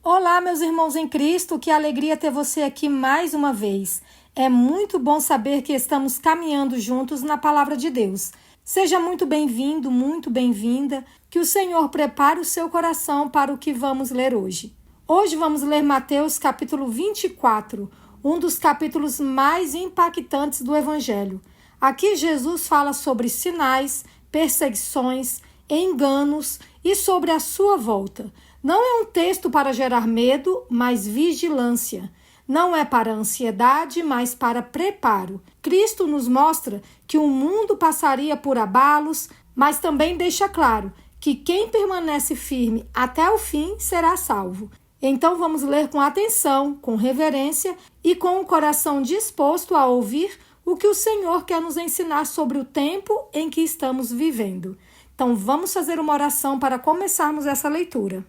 Olá, meus irmãos em Cristo, que alegria ter você aqui mais uma vez. É muito bom saber que estamos caminhando juntos na Palavra de Deus. Seja muito bem-vindo, muito bem-vinda, que o Senhor prepare o seu coração para o que vamos ler hoje. Hoje vamos ler Mateus capítulo 24, um dos capítulos mais impactantes do Evangelho. Aqui Jesus fala sobre sinais, perseguições, enganos e sobre a sua volta. Não é um texto para gerar medo, mas vigilância. Não é para ansiedade, mas para preparo. Cristo nos mostra que o mundo passaria por abalos, mas também deixa claro que quem permanece firme até o fim será salvo. Então vamos ler com atenção, com reverência e com o coração disposto a ouvir o que o Senhor quer nos ensinar sobre o tempo em que estamos vivendo. Então vamos fazer uma oração para começarmos essa leitura.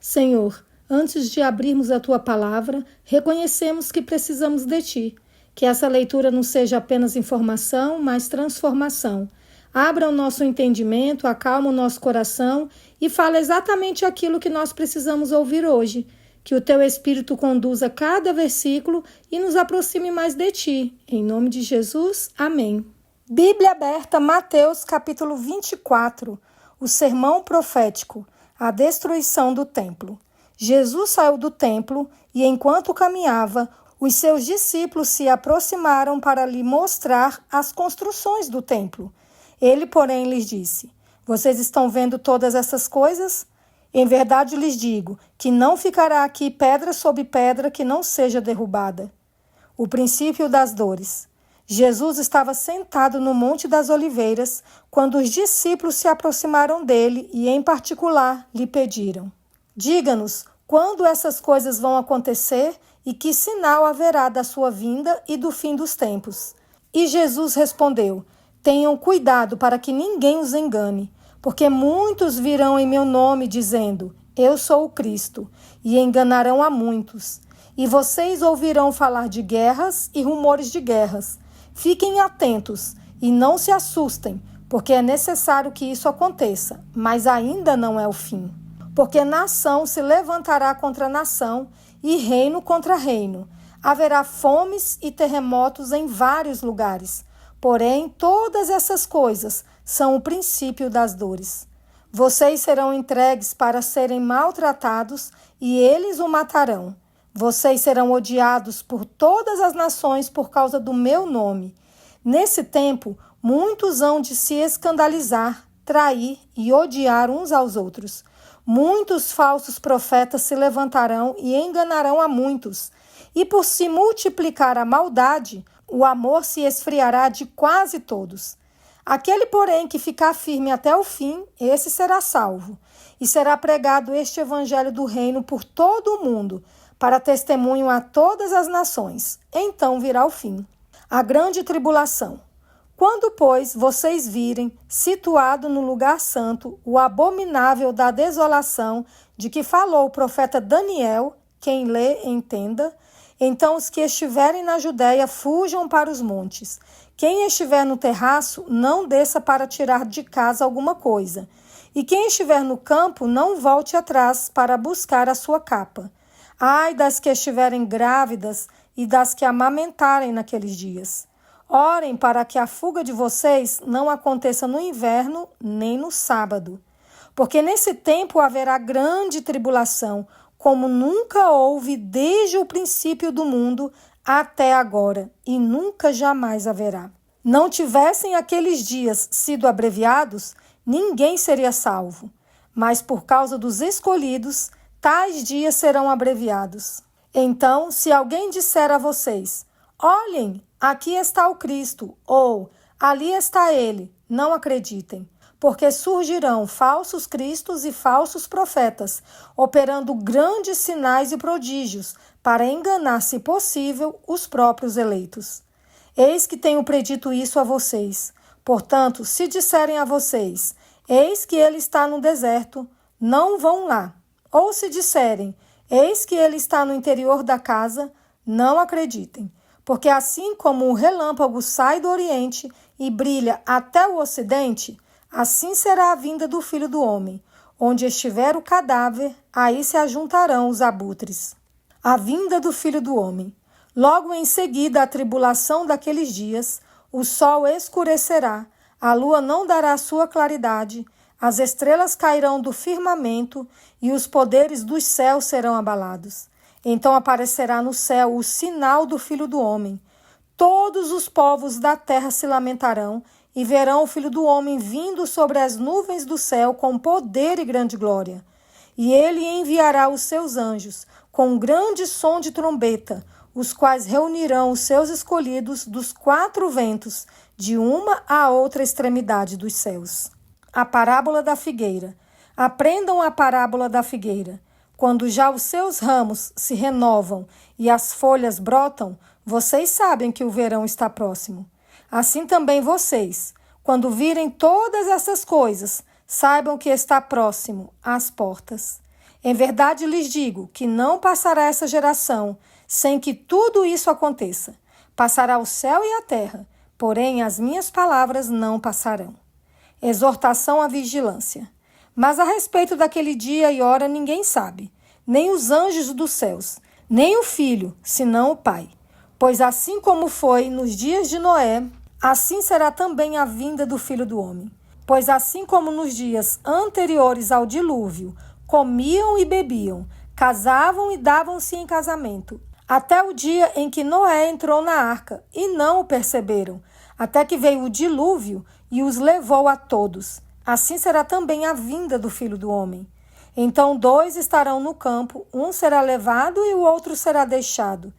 Senhor, antes de abrirmos a Tua palavra, reconhecemos que precisamos de Ti. Que essa leitura não seja apenas informação, mas transformação. Abra o nosso entendimento, acalma o nosso coração e fala exatamente aquilo que nós precisamos ouvir hoje. Que o Teu Espírito conduza cada versículo e nos aproxime mais de Ti. Em nome de Jesus, amém. Bíblia aberta, Mateus capítulo 24, o sermão profético. A destruição do templo. Jesus saiu do templo e, enquanto caminhava, os seus discípulos se aproximaram para lhe mostrar as construções do templo. Ele, porém, lhes disse: Vocês estão vendo todas essas coisas? Em verdade lhes digo que não ficará aqui pedra sobre pedra que não seja derrubada. O princípio das dores. Jesus estava sentado no Monte das Oliveiras quando os discípulos se aproximaram dele e, em particular, lhe pediram: Diga-nos quando essas coisas vão acontecer e que sinal haverá da sua vinda e do fim dos tempos. E Jesus respondeu: Tenham cuidado para que ninguém os engane, porque muitos virão em meu nome dizendo: Eu sou o Cristo, e enganarão a muitos. E vocês ouvirão falar de guerras e rumores de guerras. Fiquem atentos e não se assustem, porque é necessário que isso aconteça, mas ainda não é o fim. Porque nação se levantará contra nação e reino contra reino. Haverá fomes e terremotos em vários lugares. Porém, todas essas coisas são o princípio das dores. Vocês serão entregues para serem maltratados e eles o matarão. Vocês serão odiados por todas as nações por causa do meu nome. Nesse tempo, muitos hão de se escandalizar, trair e odiar uns aos outros. Muitos falsos profetas se levantarão e enganarão a muitos. E por se multiplicar a maldade, o amor se esfriará de quase todos. Aquele, porém, que ficar firme até o fim, esse será salvo. E será pregado este evangelho do reino por todo o mundo, para testemunho a todas as nações. Então virá o fim. A grande tribulação. Quando, pois, vocês virem, situado no lugar santo, o abominável da desolação, de que falou o profeta Daniel, quem lê, entenda, então os que estiverem na Judéia fujam para os montes. Quem estiver no terraço, não desça para tirar de casa alguma coisa. E quem estiver no campo, não volte atrás para buscar a sua capa. Ai das que estiverem grávidas e das que amamentarem naqueles dias. Orem para que a fuga de vocês não aconteça no inverno nem no sábado. Porque nesse tempo haverá grande tribulação, como nunca houve desde o princípio do mundo até agora, e nunca jamais haverá. Não tivessem aqueles dias sido abreviados, ninguém seria salvo. Mas por causa dos escolhidos, tais dias serão abreviados. Então, se alguém disser a vocês: Olhem, aqui está o Cristo, ou ali está ele, não acreditem, porque surgirão falsos cristos e falsos profetas, operando grandes sinais e prodígios, para enganar, se possível, os próprios eleitos. Eis que tenho predito isso a vocês. Portanto, se disserem a vocês: Eis que ele está no deserto, não vão lá. Ou se disserem: Eis que ele está no interior da casa, não acreditem. Porque assim como o relâmpago sai do Oriente e brilha até o Ocidente, assim será a vinda do Filho do Homem. Onde estiver o cadáver, aí se ajuntarão os abutres. A vinda do Filho do Homem. Logo em seguida à tribulação daqueles dias, o sol escurecerá, a lua não dará sua claridade, as estrelas cairão do firmamento e os poderes dos céus serão abalados. Então aparecerá no céu o sinal do Filho do Homem. Todos os povos da terra se lamentarão e verão o Filho do Homem vindo sobre as nuvens do céu com poder e grande glória. E ele enviará os seus anjos com um grande som de trombeta, os quais reunirão os seus escolhidos dos 4 ventos, de uma à outra extremidade dos céus. A parábola da figueira. Aprendam a parábola da figueira. Quando já os seus ramos se renovam e as folhas brotam, vocês sabem que o verão está próximo. Assim também vocês, quando virem todas essas coisas, saibam que está próximo às portas. Em verdade lhes digo que não passará essa geração sem que tudo isso aconteça. Passará o céu e a terra, porém as minhas palavras não passarão. Exortação à vigilância. Mas a respeito daquele dia e hora ninguém sabe, nem os anjos dos céus, nem o Filho, senão o Pai. Pois assim como foi nos dias de Noé, assim será também a vinda do Filho do Homem. Pois assim como nos dias anteriores ao dilúvio, comiam e bebiam, casavam e davam-se em casamento, até o dia em que Noé entrou na arca, e não o perceberam, até que veio o dilúvio e os levou a todos. Assim será também a vinda do Filho do Homem. Então 2 estarão no campo, um será levado e o outro será deixado.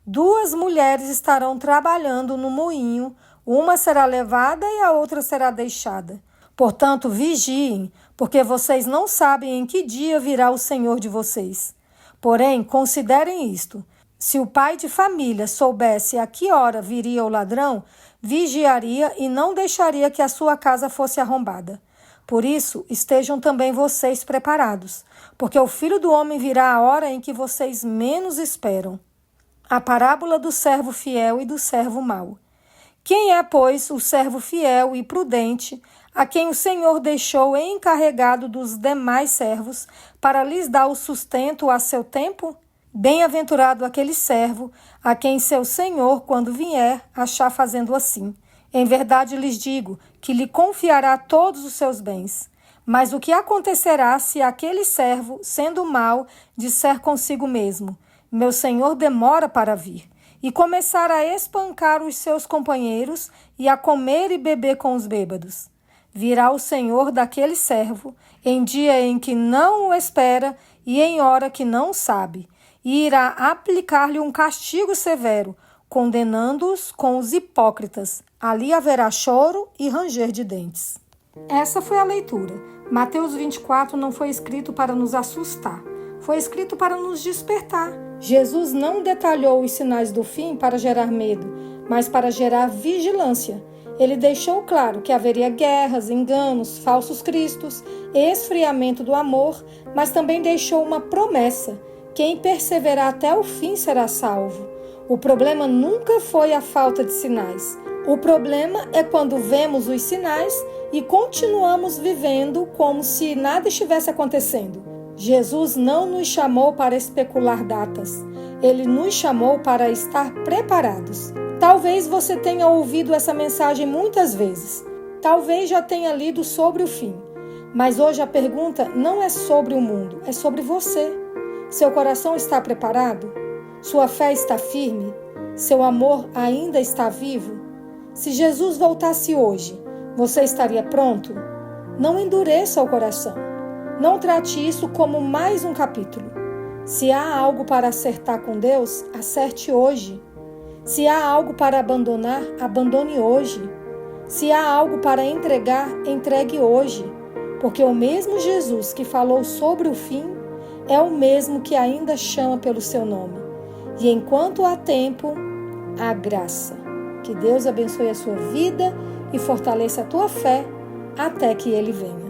2 mulheres estarão trabalhando no moinho, uma será levada e a outra será deixada. Portanto, vigiem, porque vocês não sabem em que dia virá o Senhor de vocês. Porém, considerem isto: se o pai de família soubesse a que hora viria o ladrão, vigiaria e não deixaria que a sua casa fosse arrombada. Por isso, estejam também vocês preparados, porque o Filho do Homem virá a hora em que vocês menos esperam. A parábola do servo fiel e do servo mau. Quem é, pois, o servo fiel e prudente, a quem o Senhor deixou encarregado dos demais servos, para lhes dar o sustento a seu tempo? Bem-aventurado aquele servo, a quem seu senhor, quando vier, achar fazendo assim. Em verdade lhes digo que lhe confiará todos os seus bens. Mas o que acontecerá se aquele servo, sendo mau, disser consigo mesmo: meu senhor demora para vir, e começar a espancar os seus companheiros e a comer e beber com os bêbados? Virá o senhor daquele servo, em dia em que não o espera e em hora que não sabe, e irá aplicar-lhe um castigo severo, condenando-os com os hipócritas. Ali haverá choro e ranger de dentes. Essa foi a leitura. Mateus 24 não foi escrito para nos assustar, foi escrito para nos despertar. Jesus não detalhou os sinais do fim para gerar medo, mas para gerar vigilância. Ele deixou claro que haveria guerras, enganos, falsos cristos, esfriamento do amor, mas também deixou uma promessa: quem perseverar até o fim será salvo. O problema nunca foi a falta de sinais. O problema é quando vemos os sinais e continuamos vivendo como se nada estivesse acontecendo. Jesus não nos chamou para especular datas. Ele nos chamou para estar preparados. Talvez você tenha ouvido essa mensagem muitas vezes. Talvez já tenha lido sobre o fim. Mas hoje a pergunta não é sobre o mundo, é sobre você. Seu coração está preparado? Sua fé está firme? Seu amor ainda está vivo? Se Jesus voltasse hoje, você estaria pronto? Não endureça o coração. Não trate isso como mais um capítulo. Se há algo para acertar com Deus, acerte hoje. Se há algo para abandonar, abandone hoje. Se há algo para entregar, entregue hoje. Porque o mesmo Jesus que falou sobre o fim é o mesmo que ainda chama pelo seu nome. E enquanto há tempo, há graça. Que Deus abençoe a sua vida e fortaleça a tua fé até que Ele venha.